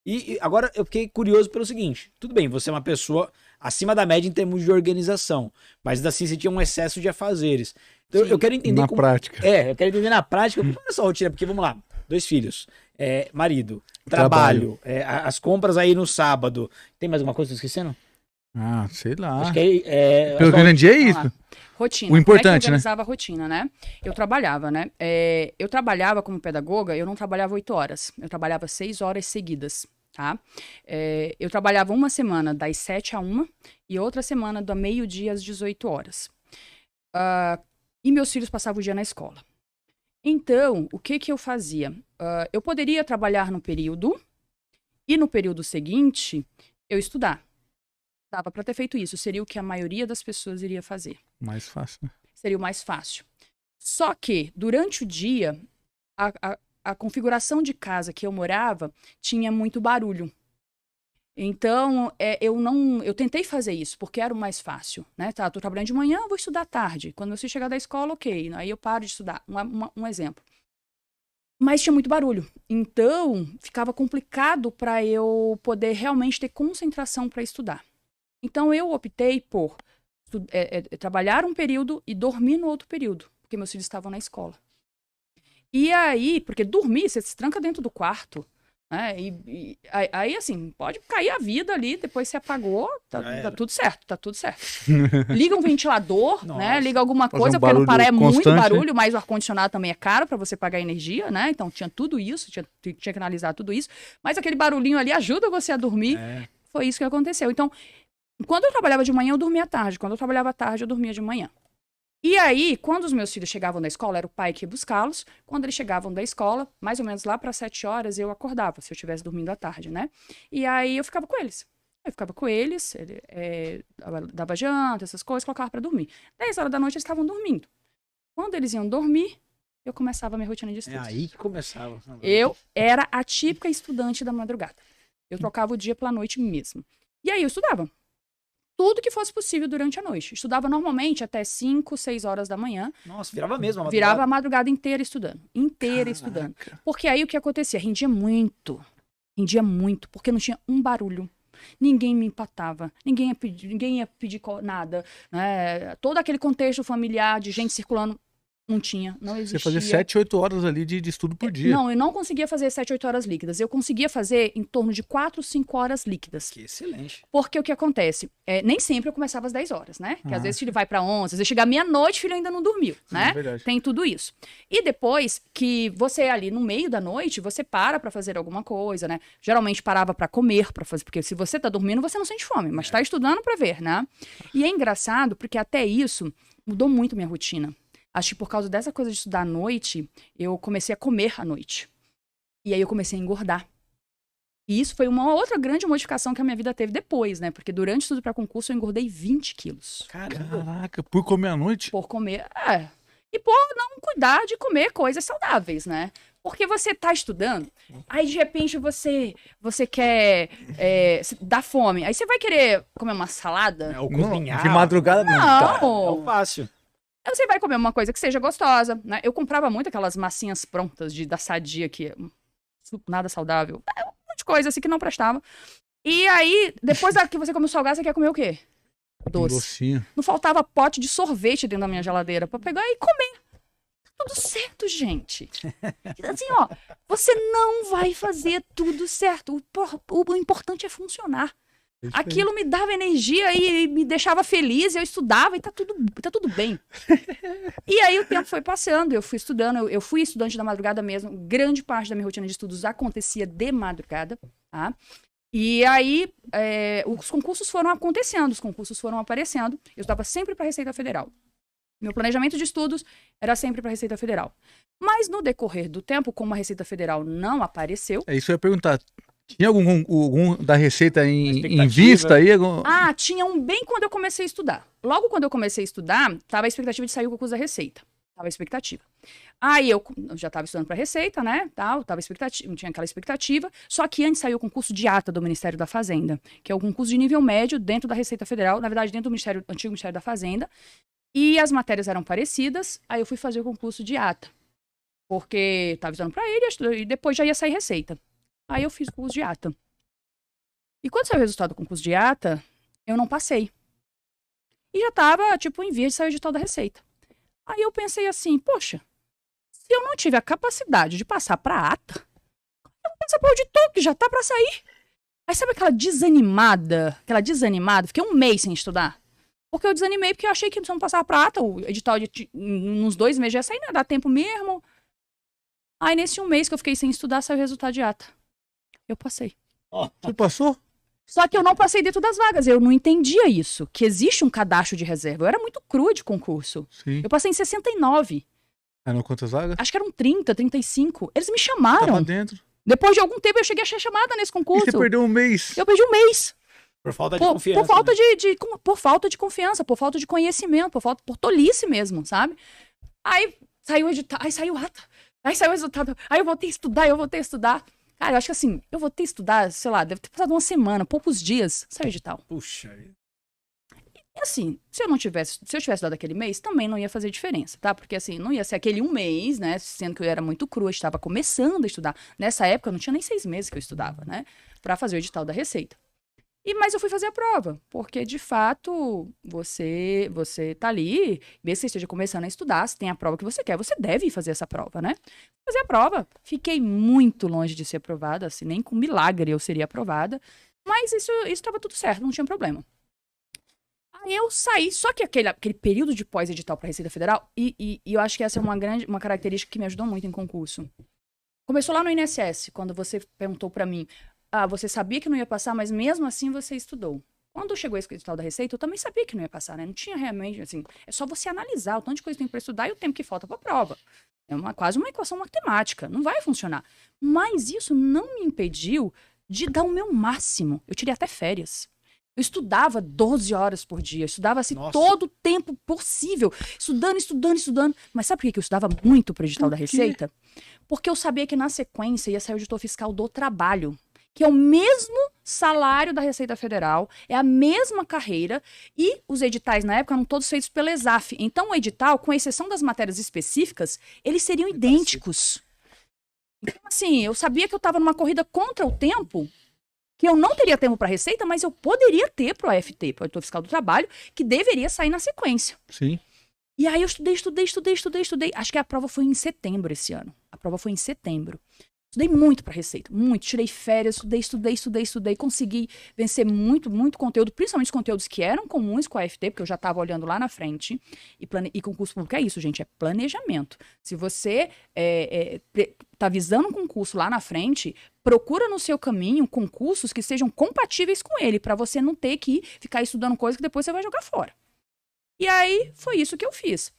E agora eu fiquei curioso pelo seguinte: tudo bem, você é uma pessoa acima da média em termos de organização, mas ainda assim você tinha um excesso de afazeres. Então eu Sim. quero entender Na como. prática. Eu quero entender na prática como é essa rotina, porque vamos lá, 2 filhos, marido, Trabalho. trabalho, as compras aí no sábado. Tem mais alguma coisa que eu tô esquecendo? Ah, sei lá. Acho que Pelo que eu entendi é Vamos isso. lá. Rotina. O Como é que eu importante, né? organizava a rotina, né? Eu trabalhava, né? Eu trabalhava como pedagoga, eu não trabalhava 8 horas. Eu trabalhava 6 horas seguidas, tá? Eu trabalhava uma semana das 7 a 1 e outra semana do meio-dia às 18 horas. E meus filhos passavam o dia na escola. Então, o que que eu fazia? Eu poderia trabalhar no período e no período seguinte eu estudar. Dava para ter feito isso. Seria o que a maioria das pessoas iria fazer. Mais fácil, né? Seria o mais fácil. Só que, durante o dia, a configuração de casa que eu morava tinha muito barulho. Então, eu tentei fazer isso, porque era o mais fácil, né? Tá, tô trabalhando de manhã, vou estudar à tarde. Quando você chegar da escola, ok. Aí eu paro de estudar. Um exemplo. Mas tinha muito barulho. Então, ficava complicado para eu poder realmente ter concentração para estudar. Então, eu optei por trabalhar um período e dormir no outro período, porque meus filhos estavam na escola. E aí, porque dormir, você se tranca dentro do quarto, né? Aí, assim, pode cair a vida ali, depois você apagou, tá tudo certo, tá tudo certo. Liga um ventilador, né? Liga alguma Fazer coisa, um porque não barulho parar é muito constante, né? barulho, mas o ar-condicionado também é caro para você pagar energia, né? Então tinha tudo isso, tinha que analisar tudo isso. Mas aquele barulhinho ali ajuda você a dormir. Foi isso que aconteceu. Então, quando eu trabalhava de manhã, eu dormia à tarde. Quando eu trabalhava à tarde, eu dormia de manhã. E aí, quando os meus filhos chegavam da escola, era o pai que ia buscá-los. Quando eles chegavam da escola, mais ou menos lá para 7 horas, eu acordava, se eu estivesse dormindo à tarde, né? E aí eu ficava com eles. Eu ficava com eles, dava janta, essas coisas, colocava para dormir. 10 horas da noite eles estavam dormindo. Quando eles iam dormir, eu começava a minha rotina de estudos. É aí que começava. Eu era a típica estudante da madrugada. Eu trocava o dia pela noite mesmo. E aí eu estudava. Tudo que fosse possível durante a noite. Estudava normalmente até 5, 6 horas da manhã. Nossa, virava mesmo a madrugada. Virava a madrugada inteira estudando. Estudando. Porque aí o que acontecia? Rendia muito, porque não tinha um barulho. Ninguém me empatava, ninguém ia pedir nada. Né? Todo aquele contexto familiar de gente circulando, não existia. Você fazia 7, 8 horas ali de estudo por dia. Não, eu não conseguia fazer 7, 8 horas líquidas. Eu conseguia fazer em torno de 4, 5 horas líquidas. Que excelente. Porque o que acontece? Nem sempre eu começava às 10 horas, né? Porque às vezes ele vai para 11, às vezes chega meia-noite, o filho ainda não dormiu, né? É verdade. Tem tudo isso. E depois que você ali no meio da noite, você para fazer alguma coisa, né? Geralmente parava para comer, para fazer, porque se você tá dormindo, você não sente fome, mas tá estudando para ver, né? E é engraçado porque até isso mudou muito minha rotina. Acho que por causa dessa coisa de estudar à noite, eu comecei a comer à noite. E aí eu comecei a engordar. E isso foi uma outra grande modificação que a minha vida teve depois, né? Porque durante o estudo para concurso eu engordei 20 quilos. Caraca, por comer à noite? Por comer, E por não cuidar de comer coisas saudáveis, né? Porque você tá estudando, aí de repente você quer dar fome. Aí você vai querer comer uma salada? Ou cozinhar. De madrugada não. Não. É o fácil. Aí você vai comer uma coisa que seja gostosa, né? Eu comprava muito aquelas massinhas prontas da Sadia, que nada saudável. Um monte de coisa assim que não prestava. E aí, depois que você come o salgado, você quer comer o quê? Doce. Docinho. Não faltava pote de sorvete dentro da minha geladeira pra pegar e comer. Tudo certo, gente. Assim, ó, você não vai fazer tudo certo. O importante é funcionar. Aquilo me dava energia e me deixava feliz, eu estudava e tá tudo bem. E aí o tempo foi passando, eu fui estudando, eu fui estudante da madrugada mesmo, grande parte da minha rotina de estudos acontecia de madrugada, tá? E aí os concursos foram acontecendo, os concursos foram aparecendo, eu estava sempre para a Receita Federal. Meu planejamento de estudos era sempre para a Receita Federal. Mas no decorrer do tempo, como a Receita Federal não apareceu... É isso que eu ia perguntar. Tinha algum da Receita em vista aí? Tinha um bem quando eu comecei a estudar. Logo quando eu comecei a estudar, tava a expectativa de sair o concurso da Receita. Tava a expectativa. Aí eu já estava estudando para Receita, né? Tinha aquela expectativa. Só que antes saiu o concurso de ata do Ministério da Fazenda, que é o concurso de nível médio dentro da Receita Federal, na verdade, dentro do antigo Ministério da Fazenda. E as matérias eram parecidas, aí eu fui fazer o concurso de ata. Porque estava estudando para ele e depois já ia sair Receita. Aí eu fiz o curso de ata. E quando saiu o resultado do concurso de ata, eu não passei. E já tava, tipo, em vias de sair o edital da Receita. Aí eu pensei assim, poxa, se eu não tive a capacidade de passar pra ata, eu vou passar pro auditor, que já tá pra sair. Aí sabe aquela desanimada? Fiquei um mês sem estudar. Porque eu desanimei, porque eu achei que se eu não passar pra ata, o edital uns 2 meses já ia sair, né? Dá tempo mesmo. Aí nesse um mês que eu fiquei sem estudar, saiu o resultado de ata. Eu passei. Você passou? Só que eu não passei dentro das vagas. Eu não entendia isso, que existe um cadastro de reserva. Eu era muito crua de concurso. Sim. Eu passei em 69. Eram quantas vagas? Acho que eram 30, 35. Eles me chamaram. Tava dentro. Depois de algum tempo eu cheguei a ser chamada nesse E concurso. você perdeu um mês. Eu perdi um mês. Por falta de confiança. Por falta né? por falta de confiança, por falta de conhecimento, por tolice mesmo, sabe? Aí saiu o edital, aí saiu a ata, aí saiu o resultado, aí eu voltei a estudar. Cara, eu acho que assim, eu voltei a estudar, sei lá, deve ter passado uma semana, poucos dias, saiu o edital. Puxa. E assim, se eu tivesse dado aquele mês, também não ia fazer diferença, tá? Porque assim, não ia ser aquele um mês, né? Sendo que eu era muito crua, estava começando a estudar. Nessa época, eu não tinha nem 6 meses que eu estudava, né? Pra fazer o edital da Receita. Mas eu fui fazer a prova, porque de fato, você tá ali, mesmo que você esteja começando a estudar, se tem a prova que você quer, você deve fazer essa prova, né? Fazer a prova. Fiquei muito longe de ser aprovada, assim, nem com milagre eu seria aprovada, mas isso estava tudo certo, não tinha problema. Aí eu saí, só que aquele período de pós-edital para a Receita Federal, e eu acho que essa é uma característica que me ajudou muito em concurso. Começou lá no INSS, quando você perguntou para mim, você sabia que não ia passar, mas mesmo assim você estudou. Quando chegou esse edital da Receita, eu também sabia que não ia passar, né? Não tinha realmente, assim, é só você analisar o tanto de coisa que tem para estudar e o tempo que falta para a prova. É quase uma equação matemática, não vai funcionar. Mas isso não me impediu de dar o meu máximo. Eu tirei até férias. Eu estudava 12 horas por dia, eu estudava assim todo o tempo possível, estudando. Mas sabe por que eu estudava muito para o edital da Receita? Porque eu sabia que na sequência ia sair o auditor fiscal do trabalho, que é o mesmo salário da Receita Federal, é a mesma carreira, e os editais na época eram todos feitos pela ESAF. Então o edital, com exceção das matérias específicas, eles seriam idênticos. Então assim, eu sabia que eu estava numa corrida contra o tempo, que eu não teria tempo para Receita, mas eu poderia ter para o AFT, para o Auditor Fiscal do Trabalho, que deveria sair na sequência. Sim. E aí eu estudei. Acho que a prova foi em setembro esse ano. A prova foi em setembro. Estudei muito para Receita, muito. Tirei férias, estudei. Consegui vencer muito conteúdo, principalmente os conteúdos que eram comuns com a AFT, porque eu já estava olhando lá na frente. E concurso público é isso, gente, é planejamento. Se você tá visando um concurso lá na frente, procura no seu caminho concursos que sejam compatíveis com ele, para você não ter que ficar estudando coisas que depois você vai jogar fora. E aí, foi isso que eu fiz.